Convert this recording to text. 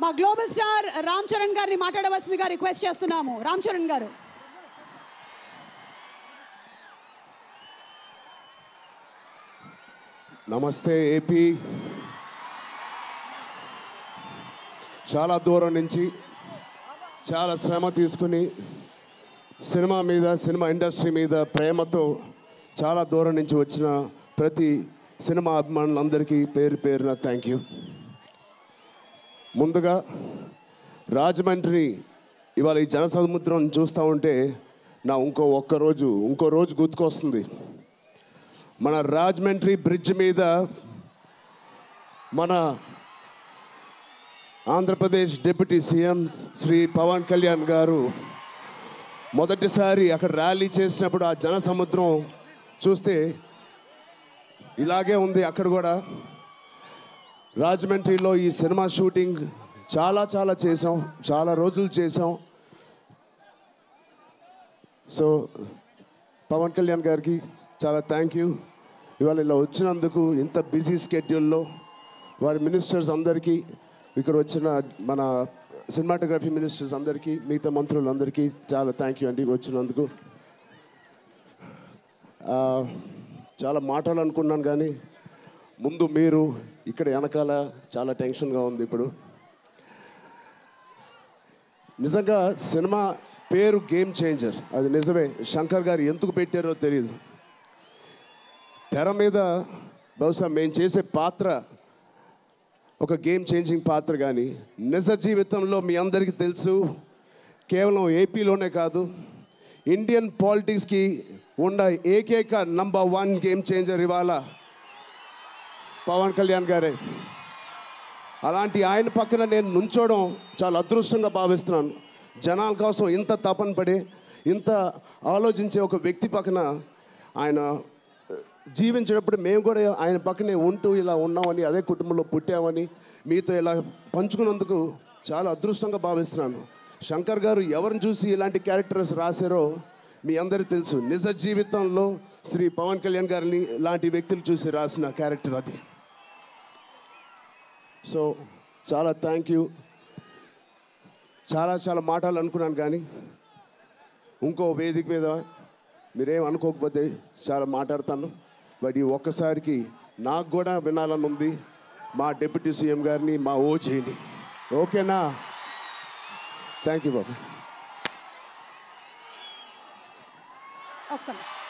మా global star Ram Charan గారిని మాట్లాడవలసిందిగా రిక్వెస్ట్ చేస్తున్నాము. రామ్ చరణ్ గారు. నమస్తే ఏపీ. చాలా దూరం నుంచి చాలా శ్రమ తీసుకుని సినిమా మీద, సినిమా ఇండస్ట్రీ మీద ప్రేమతో చాలా దూరం నుంచి వచ్చిన ప్రతి సినిమా అభిమానులందరికీ పేరు పేరున థ్యాంక్ యూ. ముందుగా రాజమండ్రి ఇవాళ ఈ జనసముద్రం చూస్తూ ఉంటే నా ఇంకో రోజు గుర్తుకొస్తుంది. మన రాజమండ్రి బ్రిడ్జ్ మీద మన ఆంధ్రప్రదేశ్ డిప్యూటీ సీఎం శ్రీ పవన్ కళ్యాణ్ గారు మొదటిసారి అక్కడ ర్యాలీ చేసినప్పుడు ఆ జనసముద్రం చూస్తే ఇలాగే ఉంది. అక్కడ కూడా రాజమండ్రిలో ఈ సినిమా షూటింగ్ చాలా చేసాం, చాలా రోజులు చేసాం. సో పవన్ కళ్యాణ్ గారికి చాలా థ్యాంక్ యూ. ఇవాళ ఇలా వచ్చినందుకు ఇంత బిజీ స్కెడ్యూల్లో వారి మినిస్టర్స్ అందరికీ, ఇక్కడ వచ్చిన మన సినిమాటోగ్రఫీ మినిస్టర్స్ అందరికీ, మిగతా మంత్రులందరికీ చాలా థ్యాంక్ యూ అండి వచ్చినందుకు. చాలా మాట్లాడాలనుకున్నాను కానీ ముందు మీరు ఇక్కడ వెనకాల చాలా టెన్షన్గా ఉంది. ఇప్పుడు నిజంగా సినిమా పేరు గేమ్ చేంజర్, అది నిజమే. శంకర్ గారు ఎందుకు పెట్టారో తెలియదు. తెర మీద బహుశా మేము చేసే పాత్ర ఒక గేమ్ చేంజింగ్ పాత్ర, కానీ నిజ జీవితంలో మీ అందరికీ తెలుసు, కేవలం ఏపీలోనే కాదు ఇండియన్ పాలిటిక్స్కి ఉన్న ఏకైక నంబర్ 1 గేమ్ చేంజర్ ఇవాళ పవన్ కళ్యాణ్ గారే. అలాంటి ఆయన పక్కన నేను నుంచోవడం చాలా అదృష్టంగా భావిస్తున్నాను. జనాల కోసం ఇంత తపన పడే, ఇంత ఆలోచించే ఒక వ్యక్తి పక్కన ఆయన జీవించేటప్పుడు మేము కూడా ఆయన పక్కనే ఉంటూ ఇలా ఉన్నామని, అదే కుటుంబంలో పుట్టామని మీతో ఇలా పంచుకున్నందుకు చాలా అదృష్టంగా భావిస్తున్నాను. శంకర్ గారు ఎవరిని చూసి ఇలాంటి క్యారెక్టర్స్ రాశారో మీ అందరికీ తెలుసు. నిజ జీవితంలో శ్రీ పవన్ కళ్యాణ్ గారిని లాంటి వ్యక్తులు చూసి రాసిన క్యారెక్టర్ అది. సో చాలా థ్యాంక్ యూ. చాలా మాట్లాడాలనుకున్నాను కానీ ఇంకో వేదిక మీద మీరేం అనుకోకపోతే చాలా మాట్లాడతాను. బట్ ఈ ఒక్కసారికి నాకు కూడా వినాలని ఉంది మా డిప్యూటీ సీఎం గారిని, మా ఓజీని. ఓకేనా? థ్యాంక్ యూ బాబు. ఒక్క నిమిషం.